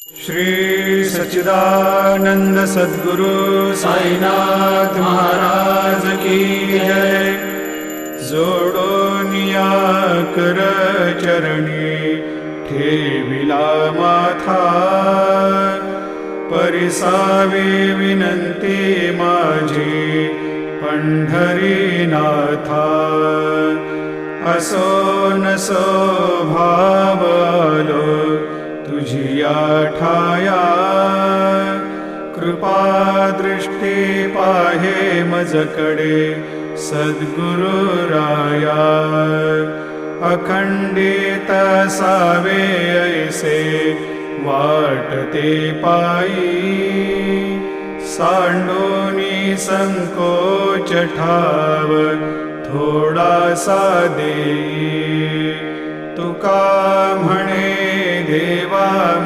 श्री सच्चिदानंद सद्गुरु साईनाथ महाराज की जय। जोडोनिया कर चरणी ठेविला माथा, परिसावी विनंती माझी पंढरीनाथा। असो नसो भाव आलो तुझिया ठाया, कृपा दृष्टी पाहे मजकडे सद्गुरु राया। अखंडित सावे ऐसे वाटते पायी, सांडोनी संकोच ठाव थोडासा देई। तुका म्हणे देवा